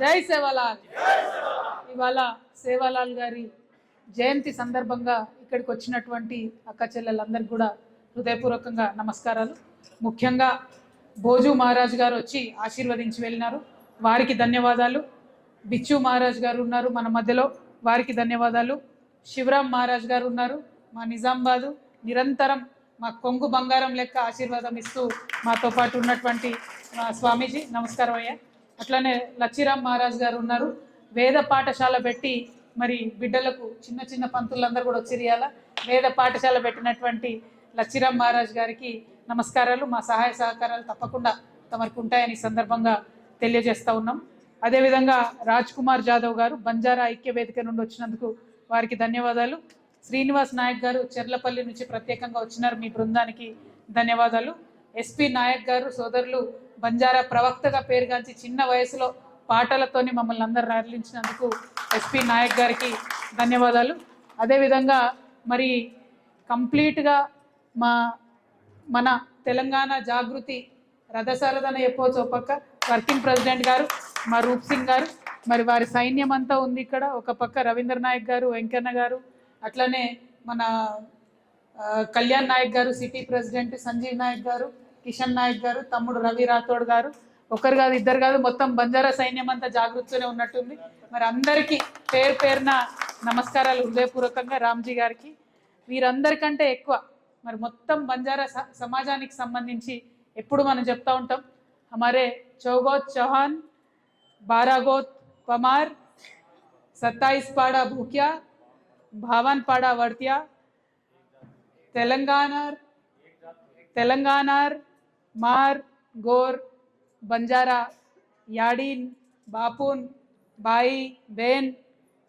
జై సేవాలాల్. ఇవాళ సేవాలాల్ గారి జయంతి సందర్భంగా ఇక్కడికి వచ్చినటువంటి అక్క చెల్లెలందరికీ కూడా హృదయపూర్వకంగా నమస్కారాలు. ముఖ్యంగా భోజు మహారాజ్ గారు వచ్చి ఆశీర్వదించి వెళ్ళినారు, వారికి ధన్యవాదాలు. బిచ్చు మహారాజ్ గారు ఉన్నారు మన మధ్యలో, వారికి ధన్యవాదాలు. శివరాం మహారాజ్ గారు ఉన్నారు మా నిజామాబాదు, నిరంతరం మా కొంగు బంగారం లెక్క ఆశీర్వాదం ఇస్తూ మాతో పాటు ఉన్నటువంటి స్వామీజీ నమస్కారం అయ్యా. అట్లానే లచ్చిరామ్ మహారాజ్ గారు ఉన్నారు, వేద పాఠశాల పెట్టి మరి బిడ్డలకు చిన్న చిన్న పంతులందరూ కూడా వచ్చిరియాల వేద పాఠశాల పెట్టినటువంటి లచ్చిరామ్ మహారాజ్ గారికి నమస్కారాలు. మా సహాయ సహకారాలు తప్పకుండా తమకు ఉంటాయని సందర్భంగా తెలియజేస్తూ ఉన్నాం. అదేవిధంగా రాజ్ కుమార్ జాదవ్ గారు బంజారా ఐక్య వేదిక నుండి వచ్చినందుకు వారికి ధన్యవాదాలు. శ్రీనివాస్ నాయక్ గారు చెర్లపల్లి నుంచి ప్రత్యేకంగా వచ్చినారు, మీ బృందానికి ధన్యవాదాలు. ఎస్పీ నాయక్ గారు సోదరులు బంజారా ప్రవక్తగా పేరుగాంచి చిన్న వయసులో పాటలతోని మమ్మల్ని అందరు రాలించినందుకు ఎస్పీ నాయక్ గారికి ధన్యవాదాలు. అదేవిధంగా మరి కంప్లీట్గా మన తెలంగాణ జాగృతి రథసారథన ఎప్పో పక్క వర్కింగ్ ప్రెసిడెంట్ గారు మా రూప్ సింగ్ గారు, మరి వారి సైన్యం అంతా ఉంది ఇక్కడ. ఒక పక్క రవీంద్ర నాయక్ గారు, వెంకన్న గారు, అట్లనే మన కళ్యాణ్ నాయక్ గారు సిటీ ప్రెసిడెంట్, సంజీవ్ నాయక్ గారు, కిషన్ నాయక్ గారు, తమ్ముడు రవి రాథోడ్ గారు, ఒకరు కాదు ఇద్దరు కాదు మొత్తం బంజారా సైన్యం అంతా జాగృతితోనే ఉన్నట్టుంది. మరి అందరికీ పేరు పేరున నమస్కారాలు హృదయపూర్వకంగా. రామ్జీ గారికి వీరందరికంటే ఎక్కువ మరి మొత్తం బంజారా సమాజానికి సంబంధించి ఎప్పుడు మనం చెప్తా ఉంటాం, హమారే చౌగోత్ చౌహాన్, 12 గోత్ పమార్, 27 పాడా భూక్యా, 52 పాడా వర్త్యా, తెలంగాణ మార్ గోర్ బంజారా యాడీన్ బాపున్ బాయి బేన్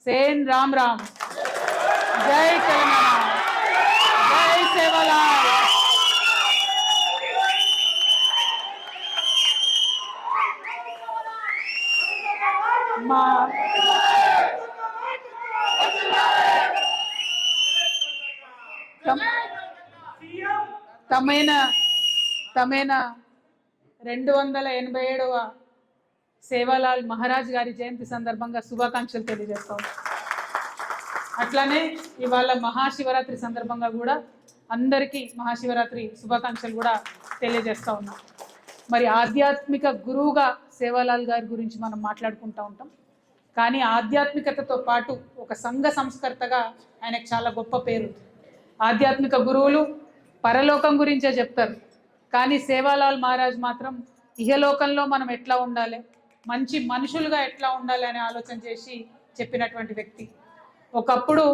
సేన్ రామ్ రామ్. జై తెలంగాణ, జై సేవాలాల్. మా తమేన 287వ సేవాలాల్ మహారాజ్ గారి జయంతి సందర్భంగా శుభాకాంక్షలు తెలియజేస్తాం. అట్లానే ఇవాళ మహాశివరాత్రి సందర్భంగా కూడా అందరికీ మహాశివరాత్రి శుభాకాంక్షలు కూడా తెలియజేస్తూ ఉన్నాం. మరి ఆధ్యాత్మిక గురువుగా సేవాలాల్ గారి గురించి మనం మాట్లాడుకుంటూ ఉంటాం, కానీ ఆధ్యాత్మికతతో పాటు ఒక సంఘ సంస్కర్తగా ఆయనకు చాలా గొప్ప పేరు. ఆధ్యాత్మిక గురువులు పరలోకం గురించే చెప్తారు, కానీ సేవాలాల్ మహారాజ్ మాత్రం ఇహలోకంలో మనం ఎట్లా ఉండాలి, మంచి మనుషులుగా ఎట్లా ఉండాలి అనే ఆలోచన చేసి చెప్పినటువంటి వ్యక్తి. ఒకప్పుడు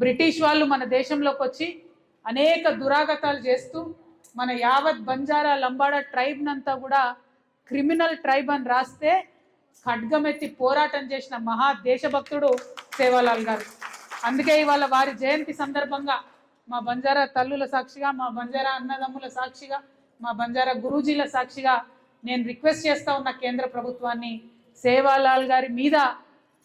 బ్రిటిష్ వాళ్ళు మన దేశంలోకి వచ్చి అనేక దురాగతాలు చేస్తూ మన యావత్ బంజారా లంబాడా ట్రైబ్నంతా కూడా క్రిమినల్ ట్రైబ్ అని రాస్తే ఖడ్గమెత్తి పోరాటం చేసిన మహా దేశభక్తుడు సేవాలాల్ గారు. అందుకే ఇవాళ వారి జయంతి సందర్భంగా మా బంజారా తల్లుల సాక్షిగా, మా బంజారా అన్నదమ్ముల సాక్షిగా, మా బంజారా గురూజీల సాక్షిగా నేను రిక్వెస్ట్ చేస్తూ ఉన్న కేంద్ర ప్రభుత్వాన్ని, సేవాలాల్ గారి మీద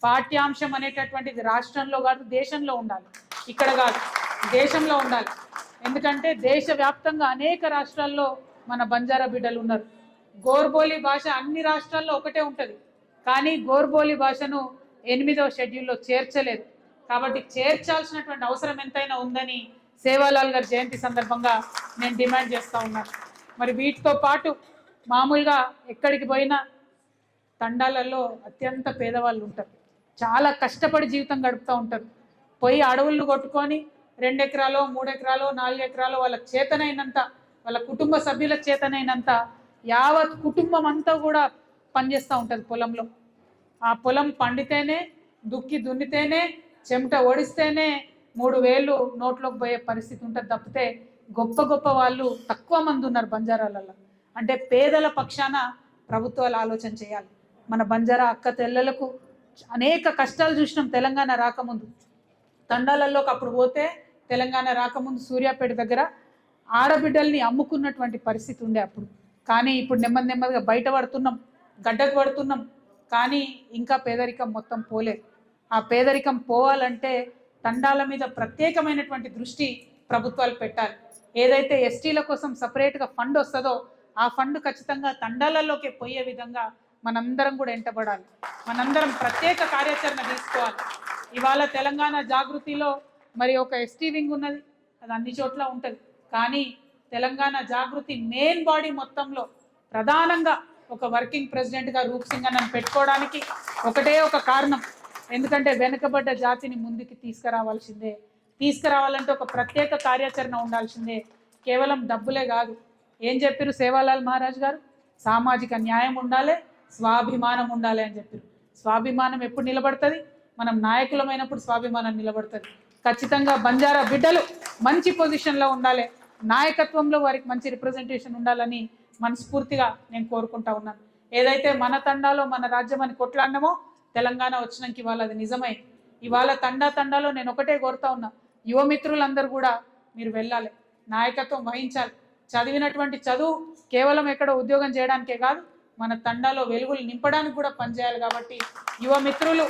పాఠ్యాంశం అనేటటువంటిది రాష్ట్రంలో కాదు దేశంలో ఉండాలి, ఇక్కడ కాదు దేశంలో ఉండాలి. ఎందుకంటే దేశవ్యాప్తంగా అనేక రాష్ట్రాల్లో మన బంజారా బిడ్డలు ఉన్నారు. గోర్బోలి భాష అన్ని రాష్ట్రాల్లో ఒకటే ఉంటుంది, కానీ గోర్బోలి భాషను 8వ షెడ్యూల్లో చేర్చలేదు. కాబట్టి చేర్చాల్సినటువంటి అవసరం ఎంతైనా ఉందని సేవాలాల్ గారి జయంతి సందర్భంగా నేను డిమాండ్ చేస్తూ ఉన్నాను. మరి వీటితో పాటు మామూలుగా ఎక్కడికి పోయినా తండాలలో అత్యంత పేదవాళ్ళు ఉంటారు, చాలా కష్టపడి జీవితం గడుపుతూ ఉంటారు. పోయి అడవులను కొట్టుకొని 2 ఎకరాలో 3 ఎకరాలో 4 ఎకరాలో వాళ్ళకి చేతనైనంత, వాళ్ళ కుటుంబ సభ్యులకు చేతనైనంత యావత్ కుటుంబం అంతా కూడా పనిచేస్తూ ఉంటుంది పొలంలో. ఆ పొలం పండితేనే, దున్నితేనే, చెమట ఓడిస్తేనే 3000 నోట్లోకి పోయే పరిస్థితి ఉంటుంది తప్పితే గొప్ప గొప్ప వాళ్ళు తక్కువ మంది ఉన్నారు బంజారాలలో. అంటే పేదల పక్షాన ప్రభుత్వాలు ఆలోచన చేయాలి. మన బంజారా అక్క తెల్లలకు అనేక కష్టాలు చూసినాం తెలంగాణ రాకముందు. తండాలలోకి అప్పుడు పోతే తెలంగాణ రాకముందు సూర్యాపేట దగ్గర ఆడబిడ్డల్ని అమ్ముకున్నటువంటి పరిస్థితి ఉండే అప్పుడు. కానీ ఇప్పుడు నెమ్మదిగా బయట పడుతున్నాం, గడ్డకు పడుతున్నాం, కానీ ఇంకా పేదరికం మొత్తం పోలేదు. ఆ పేదరికం పోవాలంటే తండాల మీద ప్రత్యేకమైనటువంటి దృష్టి ప్రభుత్వాలు పెట్టాలి. ఏదైతే ఎస్టీల కోసం సపరేట్గా ఫండ్ వస్తుందో ఆ ఫండ్ ఖచ్చితంగా తండాలలోకి పోయే విధంగా మనందరం కూడా ఎంటబడాలి, మనందరం ప్రత్యేక కార్యాచరణ తీసుకోవాలి. ఇవాళ తెలంగాణ జాగృతిలో మరి ఒక ఎస్టీ వింగ్ ఉన్నది, అది అన్ని చోట్ల ఉంటుంది. కానీ తెలంగాణ జాగృతి మెయిన్ బాడీ మొత్తంలో ప్రధానంగా ఒక వర్కింగ్ ప్రెసిడెంట్గా రూప్ సింగ్ అన్నను పెట్టుకోవడానికి ఒకటే ఒక కారణం, ఎందుకంటే వెనుకబడ్డ జాతిని ముందుకు తీసుకురావాలంటే ఒక ప్రత్యేక కార్యాచరణ ఉండాల్సిందే. కేవలం డబ్బులే కాదు. ఏం చెప్పారు సేవాలాల్ మహారాజ్ గారు? సామాజిక న్యాయం ఉండాలి, స్వాభిమానం ఉండాలి అని చెప్పారు. స్వాభిమానం ఎప్పుడు నిలబడుతుంది? మనం నాయకులమైనప్పుడు స్వాభిమానం నిలబడుతుంది. ఖచ్చితంగా బంజారా బిడ్డలు మంచి పొజిషన్లో ఉండాలి, నాయకత్వంలో వారికి మంచి రిప్రజెంటేషన్ ఉండాలని మనస్ఫూర్తిగా నేను కోరుకుంటా ఉన్నాను. ఏదైతే మన తండాలో మన రాజ్యం అని కొట్లాడినామో తెలంగాణ వచ్చినాక ఇవాళ అది నిజమై ఇవాళ తండాలో నేను ఒకటే కోరుతా ఉన్నా, యువమిత్రులందరూ కూడా మీరు వెళ్ళాలి, నాయకత్వం వహించాలి. చదివినటువంటి చదువు కేవలం ఎక్కడ ఉద్యోగం చేయడానికే కాదు, మన తండాలో వెలుగులు నింపడానికి కూడా పనిచేయాలి. కాబట్టి యువమిత్రులు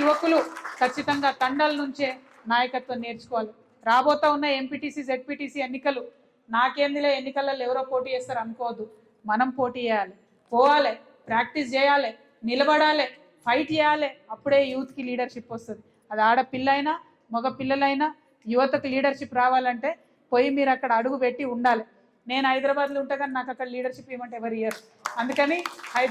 యువకులు ఖచ్చితంగా తండాల నుంచే నాయకత్వం నేర్చుకోవాలి. రాబోతా ఉన్న ఎంపీటీసీ జెడ్పీటీసీ ఎన్నికలు నాకేందిలే ఎన్నికలలో ఎవరో పోటీ చేస్తారు అనుకోవద్దు. మనం పోటీ చేయాలి, పోవాలి, ప్రాక్టీస్ చేయాలి, నిలబడాలి, ఫైట్ చేయాలి. అప్పుడే యూత్కి లీడర్షిప్ వస్తుంది. అది ఆడపిల్లైనా మగ పిల్లలైనా యువతకు లీడర్షిప్ రావాలంటే పోయి మీరు అక్కడ అడుగు పెట్టి ఉండాలి. నేను హైదరాబాద్లో ఉంటా కానీ నాకు అక్కడ లీడర్షిప్ ఇవ్వమంటే ఎవరు ఇయ్యరు. అందుకని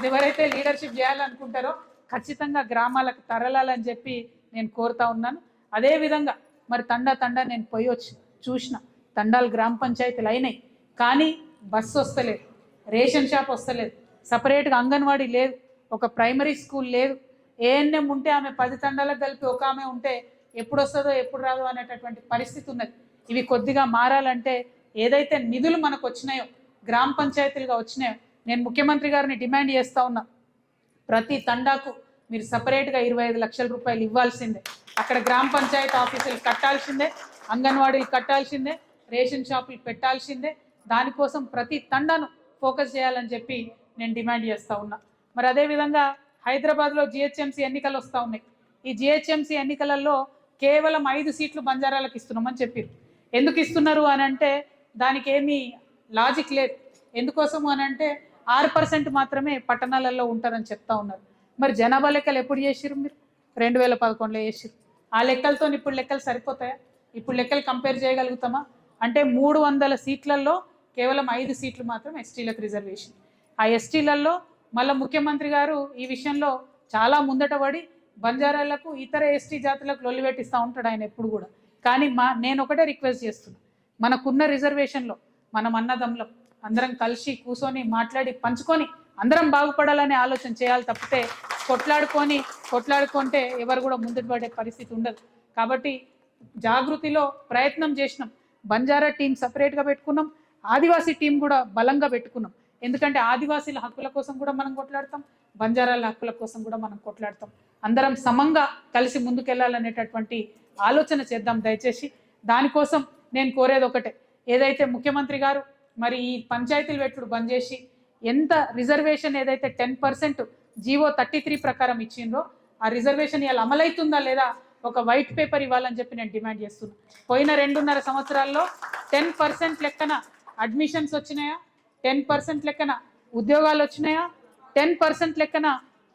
ఎవరైతే లీడర్షిప్ చేయాలనుకుంటారో ఖచ్చితంగా గ్రామాలకు తరలాలని చెప్పి నేను కోరుతా ఉన్నాను. అదేవిధంగా మరి తండా నేను పోయి చూసిన తండాలు గ్రామ పంచాయతీలు అయినాయి, కానీ బస్సు వస్తలేదు, రేషన్ షాప్ వస్తలేదు, సపరేట్గా అంగన్వాడీ లేదు, ఒక ప్రైమరీ స్కూల్ లేదు. ఏఎన్ఎం ఉంటే ఆమె 10 తండాలకు కలిపి ఒక ఆమె ఉంటే ఎప్పుడు వస్తుందో ఎప్పుడు రాదో అనేటటువంటి పరిస్థితి ఉన్నది. ఇవి కొద్దిగా మారాలంటే ఏదైతే నిధులు మనకు వచ్చినాయో గ్రామ పంచాయతీలుగా వచ్చినాయో నేను ముఖ్యమంత్రి గారిని డిమాండ్ చేస్తూ ఉన్నా, ప్రతి తండాకు మీరు సపరేట్గా 25 లక్షల రూపాయలు ఇవ్వాల్సిందే. అక్కడ గ్రామ పంచాయతీ ఆఫీసులు కట్టాల్సిందే, అంగన్వాడీలు కట్టాల్సిందే, రేషన్ షాపులు పెట్టాల్సిందే. దానికోసం ప్రతి తండాను ఫోకస్ చేయాలని చెప్పి నేను డిమాండ్ చేస్తూ ఉన్నా. మరి అదేవిధంగా హైదరాబాద్లో జిహెచ్ఎంసీ ఎన్నికలు వస్తూ ఉన్నాయి. ఈ జిహెచ్ఎంసీ ఎన్నికలలో కేవలం 5 సీట్లు బంజారాలకు ఇస్తున్నామని చెప్పారు. ఎందుకు ఇస్తున్నారు అని అంటే దానికి ఏమీ లాజిక్ లేదు. ఎందుకోసము అని అంటే 6% మాత్రమే పట్టణాలలో ఉంటారని చెప్తా ఉన్నారు. మరి జనాభా లెక్కలు ఎప్పుడు చేసిరు? మీరు 2011లో చేసిరు. ఆ లెక్కలతో ఇప్పుడు లెక్కలు సరిపోతాయా? ఇప్పుడు లెక్కలు కంపేర్ చేయగలుగుతామా? అంటే 300 సీట్లలో కేవలం 5 సీట్లు మాత్రం ఎస్టీలకు రిజర్వేషన్. ఆ ఎస్టీలలో మళ్ళీ ముఖ్యమంత్రి గారు ఈ విషయంలో చాలా ముందట పడి బంజారాలకు ఇతర ఎస్టీ జాతులకు లొల్లి పెట్టిస్తూ ఉంటాడు ఆయన ఎప్పుడు కూడా. కానీ నేను ఒకటే రిక్వెస్ట్ చేస్తున్నా, మనకున్న రిజర్వేషన్లో మనం అన్నదమ్ములం అందరం కలిసి కూర్చొని మాట్లాడి పంచుకొని అందరం బాగుపడాలనే ఆలోచన చేయాలి తప్పితే కొట్లాడుకుంటే ఎవరు కూడా ముందుకు పడే పరిస్థితి ఉండదు. కాబట్టి జాగృతిలో ప్రయత్నం చేసినాం, బంజారా టీం సపరేట్గా పెట్టుకున్నాం, ఆదివాసీ టీం కూడా బలంగా పెట్టుకున్నాం. ఎందుకంటే ఆదివాసీల హక్కుల కోసం కూడా మనం కొట్లాడతాం, బంజారాల హక్కుల కోసం కూడా మనం కొట్లాడతాం. అందరం సమంగా కలిసి ముందుకెళ్లాలనేటటువంటి ఆలోచన చేద్దాం దయచేసి. దానికోసం నేను కోరేది ఒకటే, ఏదైతే ముఖ్యమంత్రి గారు మరి ఈ పంచాయతీలు పెట్టుడు బంద్ చేసి ఎంత రిజర్వేషన్ ఏదైతే 10% జీవో 33 ప్రకారం ఇచ్చిందో ఆ రిజర్వేషన్ ఇవాళ అమలవుతుందా లేదా ఒక వైట్ పేపర్ ఇవ్వాలని చెప్పి నేను డిమాండ్ చేస్తున్నాను. పోయిన 2.5 సంవత్సరాల్లో 10% లెక్కన అడ్మిషన్స్ వచ్చినాయా? 10% లెక్కన ఉద్యోగాలు వచ్చినాయా? 10% లెక్కన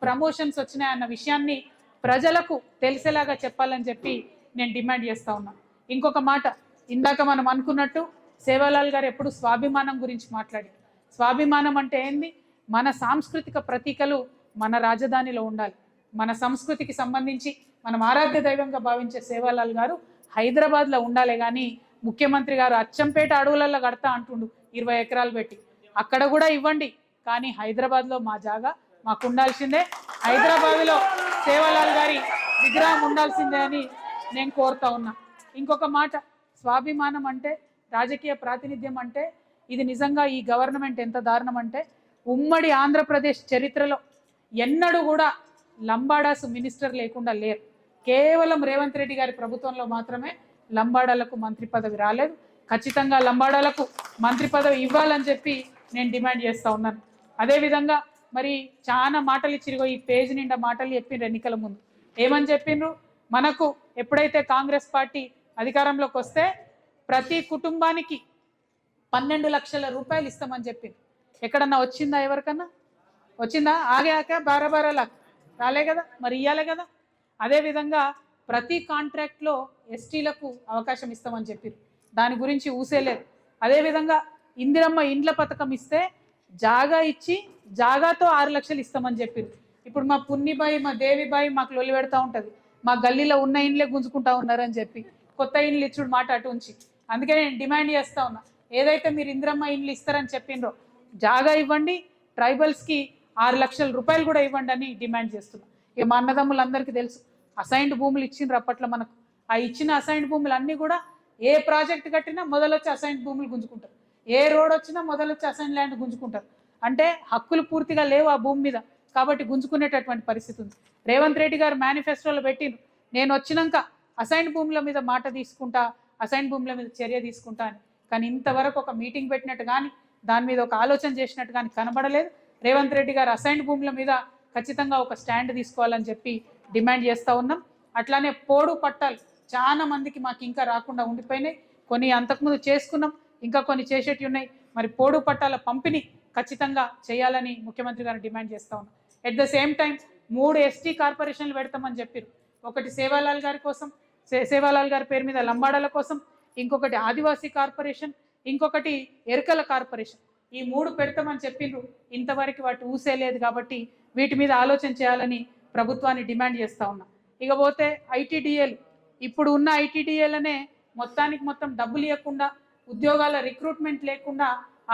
ప్రమోషన్స్ వచ్చినాయా అన్న విషయాన్ని ప్రజలకు తెలిసేలాగా చెప్పాలని చెప్పి నేను డిమాండ్ చేస్తూ ఉన్నాను. ఇంకొక మాట, ఇందాక మనం అనుకున్నట్టు సేవాలాల్ గారు ఎప్పుడు స్వాభిమానం గురించి మాట్లాడి, స్వాభిమానం అంటే ఏంది? మన సాంస్కృతిక ప్రతీకలు మన రాజధానిలో ఉండాలి. మన సంస్కృతికి సంబంధించి మనం ఆరాధ్య దైవంగా భావించే సేవాలాల్ గారు హైదరాబాద్లో ఉండాలి. కానీ ముఖ్యమంత్రి గారు అచ్చంపేట అడవులలో కడతా అంటుండు 20 ఎకరాలు పెట్టి, అక్కడ కూడా ఇవ్వండి, కానీ హైదరాబాద్లో మా జాగా మాకు ఉండాల్సిందే, హైదరాబాద్లో సేవాలాల్ గారి విగ్రహం ఉండాల్సిందే అని నేను కోరుతా ఉన్నా. ఇంకొక మాట, స్వాభిమానం అంటే, రాజకీయ ప్రాతినిధ్యం అంటే ఇది నిజంగా ఈ గవర్నమెంట్ ఎంత దారుణం అంటే ఉమ్మడి ఆంధ్రప్రదేశ్ చరిత్రలో ఎన్నడూ కూడా లంబాడాస్ మినిస్టర్ లేకుండా లేరు. కేవలం రేవంత్ రెడ్డి గారి ప్రభుత్వంలో మాత్రమే లంబాడాలకు మంత్రి పదవి రాలేదు. ఖచ్చితంగా లంబాడాలకు మంత్రి పదవి ఇవ్వాలని చెప్పి నేను డిమాండ్ చేస్తూ ఉన్నాను. అదేవిధంగా మరి చాలా మాటలు ఇచ్చిరుగో, ఈ పేజ్ నిండా మాటలు చెప్పిండ్రు ఎన్నికల ముందు. ఏమని చెప్పిండ్రు? మనకు ఎప్పుడైతే కాంగ్రెస్ పార్టీ అధికారంలోకి వస్తే ప్రతి కుటుంబానికి 12 లక్షల రూపాయలు ఇస్తామని చెప్పింది. ఎక్కడన్నా వచ్చిందా? ఎవరికన్నా వచ్చిందా? ఆగాక బారాబారాలా రాలే కదా, మరి ఇవ్వాలి కదా. అదేవిధంగా ప్రతి కాంట్రాక్ట్లో ఎస్టీలకు అవకాశం ఇస్తామని చెప్పారు, దాని గురించి ఊసేలేదు. అదేవిధంగా ఇందిరమ్మ ఇండ్ల పథకం ఇస్తే జాగా ఇచ్చి జాగాతో 6 లక్షలు ఇస్తామని చెప్పారు. ఇప్పుడు మా పున్నిబాయి మా దేవిబాయి మాకు లొల్లి పెడతా ఉంటుంది, మా గల్లీలో ఉన్న ఇండ్లే గుంజుకుంటా ఉన్నారని చెప్పి కొత్త ఇండ్లు ఇచ్చుడు మాట అటు ఉంచి. అందుకే నేను డిమాండ్ చేస్తా ఉన్నా, ఏదైతే మీరు ఇందిరమ్మ ఇండ్లు ఇస్తారని చెప్పిండ్రో జాగా ఇవ్వండి, ట్రైబల్స్కి 6 లక్షల రూపాయలు కూడా ఇవ్వండి అని డిమాండ్ చేస్తున్నా. ఇక మా అన్నదమ్ములందరికీ తెలుసు, అసైన్డ్ భూములు ఇచ్చిండ్రు అప్పట్లో మనకు. ఆ ఇచ్చిన అసైన్డ్ భూములు అన్నీ కూడా ఏ ప్రాజెక్ట్ కట్టినా మొదలొచ్చి అసైన్డ్ భూములు గుంజుకుంటారు, ఏ రోడ్ వచ్చినా మొదలొచ్చి అసైన్ ల్యాండ్ గుంజుకుంటారు. అంటే హక్కులు పూర్తిగా లేవు ఆ భూమి మీద, కాబట్టి గుంజుకునేటటువంటి పరిస్థితి ఉంది. రేవంత్ రెడ్డి గారు మేనిఫెస్టోలో పెట్టిండ్రు, నేను వచ్చినాక అసైన్డ్ భూముల మీద మాట తీసుకుంటా, అసైన్డ్ భూముల మీద చర్య తీసుకుంటా అని. కానీ ఇంతవరకు ఒక మీటింగ్ పెట్టినట్టు కానీ దాని మీద ఒక ఆలోచన చేసినట్టు కానీ కనబడలేదు. రేవంత్ రెడ్డి గారు అసైన్డ్ భూముల మీద ఖచ్చితంగా ఒక స్టాండ్ తీసుకోవాలని చెప్పి డిమాండ్ చేస్తూ ఉన్నాం. అట్లానే పోడు పట్టాలు చాలా మందికి మాకు ఇంకా రాకుండా ఉండిపోయినాయి, కొన్ని అంతకుముందు చేసుకున్నాం, ఇంకా కొన్ని చేసేటి ఉన్నాయి. మరి పోడు పట్టాల పంపిణీ ఖచ్చితంగా చేయాలని ముఖ్యమంత్రి గారు డిమాండ్ చేస్తూ ఉన్నాం. At the same time 3 ST కార్పొరేషన్లు పెడతామని చెప్పారు. ఒకటి సేవాలాల్ గారి కోసం, సేవాలాల్ గారి పేరు మీద లంబాడాల కోసం, ఇంకొకటి ఆదివాసీ కార్పొరేషన్, ఇంకొకటి ఎరుకల కార్పొరేషన్. ఈ 3 పెడతామని చెప్పిండ్రు, ఇంతవరకు వాటి ఊసే లేదు. కాబట్టి వీటి మీద ఆలోచన చేయాలని ప్రభుత్వాన్ని డిమాండ్ చేస్తూ ఉన్నా. ఇకపోతే ఐటీడీఏలు, ఇప్పుడు ఉన్న ఐటీడీఏలనే మొత్తానికి మొత్తం డబ్బులు ఇవ్వకుండా, ఉద్యోగాల రిక్రూట్మెంట్ లేకుండా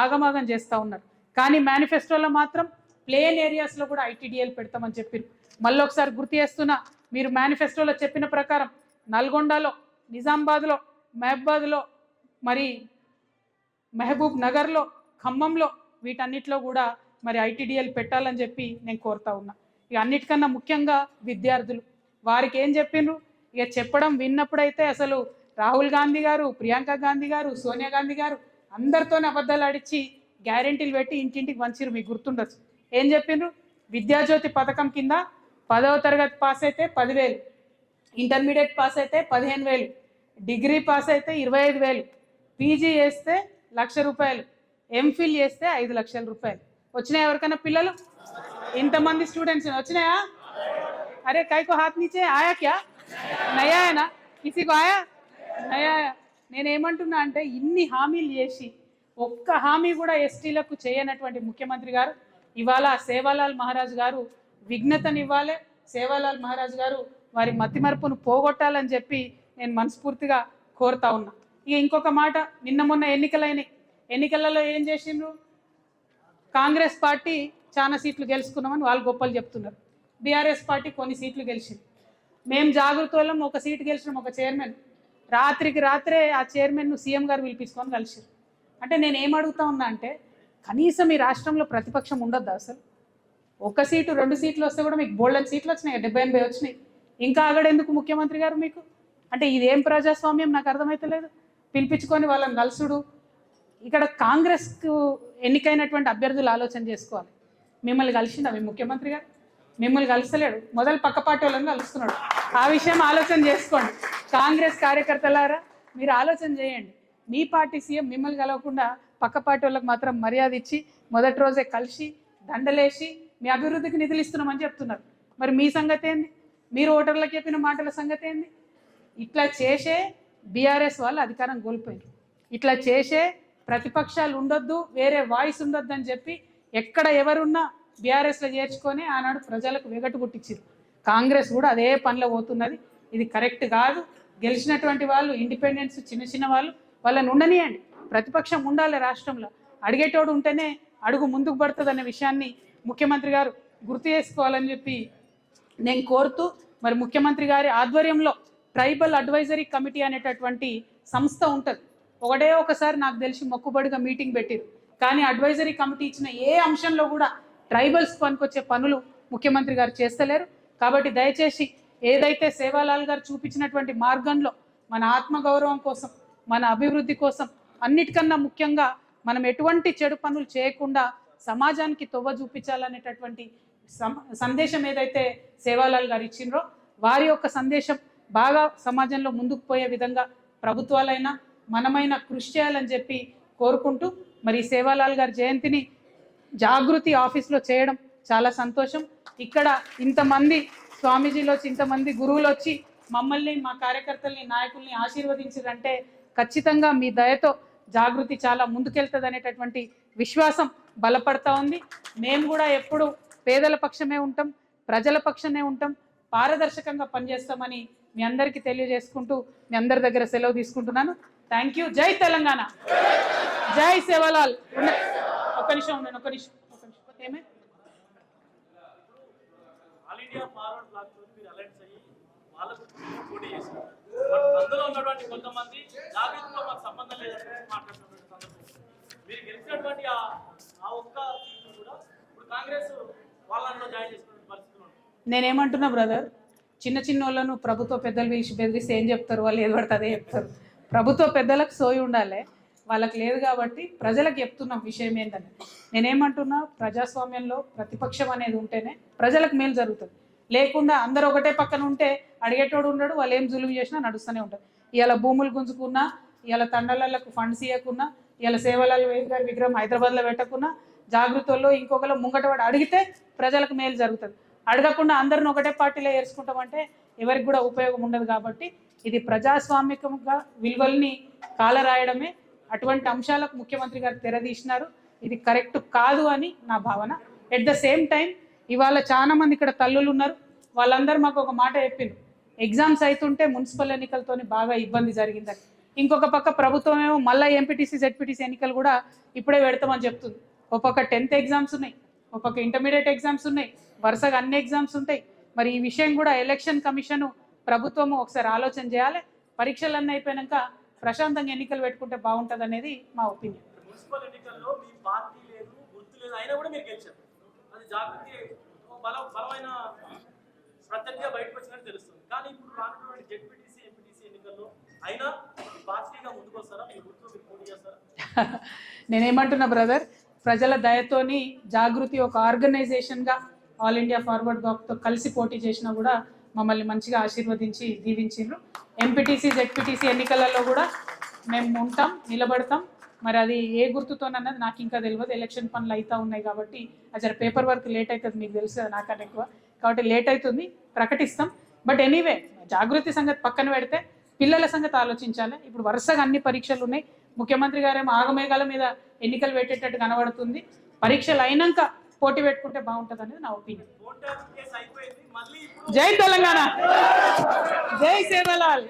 ఆగమాగం చేస్తూ ఉన్నారు. కానీ మేనిఫెస్టోలో మాత్రం ప్లేన్ ఏరియాస్లో కూడా ఐటీడీఏలు పెడతామని చెప్పారు. మళ్ళీ ఒకసారి గుర్తు చేస్తున్నా, మీరు మేనిఫెస్టోలో చెప్పిన ప్రకారం నల్గొండలో, నిజామాబాద్లో, మహబాద్లో, మరి మహబూబ్ నగర్లో, ఖమ్మంలో, వీటన్నిటిలో కూడా మరి ఐటీడీఏలు పెట్టాలని చెప్పి నేను కోరుతా ఉన్నా. ఇక అన్నిటికన్నా ముఖ్యంగా విద్యార్థులు, వారికి ఏం చెప్పిండ్రు? ఇక చెప్పడం విన్నప్పుడైతే అసలు రాహుల్ గాంధీ గారు, ప్రియాంక గాంధీ గారు, సోనియా గాంధీ గారు అందరితోనే అబద్ధాలు ఆడిచ్చి గ్యారెంటీలు పెట్టి ఇంటింటికి వంచిరు. మీకు గుర్తుండొచ్చు ఏం చెప్పిండ్రు? విద్యాజ్యోతి పథకం కింద 10వ తరగతి పాస్ అయితే 10,000, ఇంటర్మీడియట్ పాస్ అయితే 15,000, డిగ్రీ పాస్ అయితే 25,000, పీజీ చేస్తే 1,00,000 రూపాయలు, ఎంఫిల్ చేస్తే 5 లక్షల రూపాయలు. వచ్చినాయా ఎవరికైనా పిల్లలు? ఇంతమంది స్టూడెంట్స్ వచ్చినాయా? అరే కైకో హాత్ నీచే ఆయా క్యా? నయా ఆయనా? కిసికో ఆయా? నయా ఆయా. నేనేమంటున్నా అంటే ఇన్ని హామీలు చేసి ఒక్క హామీ కూడా ఎస్టీలకు చేయనటువంటి ముఖ్యమంత్రి గారు ఇవాళ సేవాలాల్ మహారాజ్ గారు విఘ్నతనివ్వాలి, సేవాలాల్ మహారాజ్ గారు వారి మతిమరుపును పోగొట్టాలని చెప్పి నేను మనస్ఫూర్తిగా కోరుతా ఉన్నా. ఇక ఇంకొక మాట, నిన్న మొన్న ఎన్నికలలో ఏం చేసిండ్రు? కాంగ్రెస్ పార్టీ చాలా సీట్లు గెలుచుకున్నామని వాళ్ళు గొప్పలు చెప్తున్నారు, బీఆర్ఎస్ పార్టీ కొన్ని సీట్లు గెలిచింది. మేము జాగృతోళ్ళం, ఒక సీటు గెలిచినాం, ఒక చైర్మన్. రాత్రికి రాత్రే ఆ చైర్మన్ను సీఎం గారు పిలిపించుకొని కలిసారు. అంటే నేను ఏమడుగుతా ఉన్నా అంటే కనీసం ఈ రాష్ట్రంలో ప్రతిపక్షం ఉండొద్దా? అసలు ఒక సీటు 2 సీట్లు వస్తే కూడా మీకు బోల్డెన్ సీట్లు వచ్చినాయి, 70-80 వచ్చినాయి, ఇంకా ఆగడెందుకు ముఖ్యమంత్రి గారు మీకు? అంటే ఇదేం ప్రజాస్వామ్యం నాకు అర్థమవుతలేదు. పిలిపించుకొని వాళ్ళని కలుసుడు. ఇక్కడ కాంగ్రెస్కు ఎన్నికైనటువంటి అభ్యర్థులు ఆలోచన చేసుకోవాలి. మిమ్మల్ని కలిసిందా మీ ముఖ్యమంత్రి గారు? మిమ్మల్ని కలుస్తలేడు, మొదలు పక్క పార్టీ వాళ్ళని కలుస్తున్నాడు. ఆ విషయం ఆలోచన చేసుకోండి. కాంగ్రెస్ కార్యకర్తలారా మీరు ఆలోచన చేయండి. మీ పార్టీ సీఎం మిమ్మల్ని కలవకుండా పక్క పార్టీ వాళ్ళకి మాత్రం మర్యాద ఇచ్చి మొదటి రోజే కలిసి దండలేసి మీ అభివృద్ధికి నిధులు ఇస్తున్నామని చెప్తున్నారు. మరి మీ సంగతి ఏంది? మీరు ఓటర్లకు చెప్పిన మాటల సంగతి ఏంది? ఇట్లా చేసే బీఆర్ఎస్ వాళ్ళు అధికారం కోల్పోయారు. ఇట్లా చేసే ప్రతిపక్షాలు ఉండొద్దు, వేరే వాయిస్ ఉండొద్దు అని చెప్పి ఎక్కడ ఎవరున్నా బీఆర్ఎస్లో చేర్చుకొని ఆనాడు ప్రజలకు వెగటు పుట్టించారు. కాంగ్రెస్ కూడా అదే పనిలో పోతున్నది. ఇది కరెక్ట్ కాదు. గెలిచినటువంటి వాళ్ళు ఇండిపెండెన్స్ చిన్న వాళ్ళు, వాళ్ళని ఉండనియండి. ప్రతిపక్షం ఉండాలి రాష్ట్రంలో, అడిగేటోడు ఉంటేనే అడుగు ముందుకు పడుతుంది అనే విషయాన్ని ముఖ్యమంత్రి గారు గుర్తు చేసుకోవాలని చెప్పి నేను కోరుతూ, మరి ముఖ్యమంత్రి గారి ఆధ్వర్యంలో ట్రైబల్ అడ్వైజరీ కమిటీ అనేటటువంటి సంస్థ ఉంటుంది. ఒకసారి నాకు తెలిసి మొక్కుబడిగా మీటింగ్ పెట్టారు, కానీ అడ్వైజరీ కమిటీ ఇచ్చిన ఏ అంశంలో కూడా ట్రైబల్స్ పనికొచ్చే పనులు ముఖ్యమంత్రి గారు చేస్తలేరు. కాబట్టి దయచేసి ఏదైతే సేవాలాల్ గారు చూపించినటువంటి మార్గంలో మన ఆత్మగౌరవం కోసం, మన అభివృద్ధి కోసం, అన్నిటికన్నా ముఖ్యంగా మనం ఎటువంటి చెడు పనులు చేయకుండా సమాజానికి తొవ్వ చూపించాలనేటటువంటి సందేశం ఏదైతే సేవాలాల్ గారు ఇచ్చిండ్రో వారి యొక్క సందేశం బాగా సమాజంలో ముందుకు పోయే విధంగా ప్రభుత్వాలైనా మనమైనా కృషి చేయాలని చెప్పి కోరుకుంటూ, మరి సేవాలాల్ గారి జయంతిని జాగృతి ఆఫీస్లో చేయడం చాలా సంతోషం. ఇక్కడ ఇంతమంది స్వామీజీలు వచ్చి ఇంతమంది గురువులు వచ్చి మమ్మల్ని మా కార్యకర్తల్ని నాయకుల్ని ఆశీర్వదించారంటే ఖచ్చితంగా మీ దయతో జాగృతి చాలా ముందుకెళ్తుంది అనేటటువంటి విశ్వాసం బలపడతా ఉంది. మేము కూడా ఎప్పుడు పేదల పక్షమే ఉంటాం, ప్రజల పక్షమే ఉంటాం, పారదర్శకంగా పనిచేస్తామని మీ అందరికీ తెలియజేసుకుంటూ మీ అందరి దగ్గర సెలవు తీసుకుంటున్నాను. Thank you. జై తెలంగాణ, జై సేవాలాల్. ఒక నిమిషం ఉండండి, ఒక నిమిషం. ఏమే ఆల్ ఇండియా ఫార్వర్డ్ బ్లాక్ తో మీరు అలర్ట్స్ అయ్యి వాళ్ళకు పోటీ చేశారు. అందులో ఉన్నటువంటి కొంతమంది జాగృతితో మాకు సంబంధం లేదని మాట్లాడుతున్నటువంటి సందర్భం మీరు గెలిచినటువంటి ఆ ఒక్క సీట్లు కూడా ఇప్పుడు కాంగ్రెస్ వాళ్ళలో జాయిన్ చేసుకునే పరిస్థితులు ఉన్నాయి. నేనేమంటున్నా బ్రదర్, చిన్న చిన్న వాళ్ళను ప్రభుత్వ పెద్దలు పిలిచి బెదిరిస్తే ఏం చెప్తారు? వాళ్ళు ఏది పడితే అదే చెప్తారు. ప్రభుత్వ పెద్దలకు సోయి ఉండాలి, వాళ్ళకి లేదు. కాబట్టి ప్రజలకు చెప్తున్న విషయం ఏంటంటే, నేనేమంటున్నా, ప్రజాస్వామ్యంలో ప్రతిపక్షం అనేది ఉంటేనే ప్రజలకు మేలు జరుగుతుంది. లేకుండా అందరూ ఒకటే పక్కన ఉంటే అడిగేటోడు ఉండడు, వాళ్ళు ఏం జులుము చేసినా నడుస్తూనే ఉంటుంది. ఇవాళ భూములు గుంజుకున్నా, ఇవాళ తండలకు ఫండ్స్ ఇవ్వకున్నా, ఇవాళ సేవలాల్ గారి విగ్రహం హైదరాబాద్లో పెట్టకున్నా, జాగృతుల్లో ఇంకొకరు ముంగటవాడు అడిగితే ప్రజలకు మేలు జరుగుతుంది. అడగకుండా అందరిని ఒకటే పార్టీలో ఏర్చుకుంటామంటే ఎవరికి కూడా ఉపయోగం ఉండదు. కాబట్టి ఇది ప్రజాస్వామికంగా విలువల్ని కాలరాయడమే. అటువంటి అంశాలకు ముఖ్యమంత్రి గారు తెరదీసినారు. ఇది కరెక్ట్ కాదు అని నా భావన. ఎట్ ద సేమ్ టైం ఇవాళ చాలా మంది ఇక్కడ తల్లులు ఉన్నారు, వాళ్ళందరూ మాకు ఒక మాట చెప్పిండ్రు, ఎగ్జామ్స్ అవుతుంటే మున్సిపల్ ఎన్నికలతో బాగా ఇబ్బంది జరిగిందని. ఇంకొక పక్క ప్రభుత్వం ఏమో మళ్ళీ ఎంపీటీసీ జెడ్పీటీసీ ఎన్నికలు కూడా ఇప్పుడే పెడతామని చెప్తుంది. ఒక పక్క 10th ఎగ్జామ్స్ ఉన్నాయి, ఒక పక్క ఇంటర్మీడియట్ ఎగ్జామ్స్ ఉన్నాయి, వరుసగా అన్ని ఎగ్జామ్స్ ఉంటాయి. మరి ఈ విషయం కూడా ఎలక్షన్ కమిషన్ ప్రభుత్వము ఒకసారి ఆలోచన చేయాలి. పరీక్షలన్నీ అయిపోయాక ప్రశాంతంగా ఎన్నికలు పెట్టుకుంటే బాగుంటుంది అనేది మా ఒపీనియన్. మున్సిపల్ ఎన్నికల్లో మీ పార్టీ లేదు, గుర్తు లేదు, అయినా కూడా మీరు గెలిచారు. అది జాగృతి బలమైన ప్రత్యర్థిగా బయటకు వచ్చినట్టు తెలుస్తుంది. కానీ ఇప్పుడు రానున్నటువంటి జెడ్పీటీసీ ఎంపీటీసీ ఎన్నికల్లో అయినా మీ పార్టీగా ముందుకు వస్తారా? మీ గుర్తు మీరు పోటీ చేస్తారా? నేనేమంటున్నా బ్రదర్, ప్రజల దయతోని జాగృతి ఒక ఆర్గనైజేషన్గా ఆల్ ఇండియా ఫార్వర్డ్ బ్లాక్తో కలిసి పోటీ చేసినా కూడా మమ్మల్ని మంచిగా ఆశీర్వదించి దీవించిండ్రు. ఎంపీటీసీ జెడ్పీటీసీ ఎన్నికలలో కూడా మేము ఉంటాం, నిలబడతాం. మరి అది ఏ గుర్తుతోనన్నది నాకు ఇంకా తెలియదు. ఎలక్షన్ పనులు అవుతూ ఉన్నాయి కాబట్టి అసలు పేపర్ వర్క్ లేట్ అవుతుంది, మీకు తెలుసు కదా నాకన్నా ఎక్కువ. కాబట్టి లేట్ అవుతుంది, ప్రకటిస్తాం. బట్ ఎనీవే, జాగృతి సంగతి పక్కన పెడితే పిల్లల సంగతి ఆలోచించాలి. ఇప్పుడు వరుసగా అన్ని పరీక్షలు ఉన్నాయి. ముఖ్యమంత్రి గారేమో ఆగమేఘాల మీద ఎన్నికలు పెట్టేటట్టు కనబడుతుంది. పరీక్షలు అయినాక పోటీ పెట్టుకుంటే బాగుంటుంది అనేది నా ఒపీనియన్. జై తెలంగాణ, జై సేవలాల్.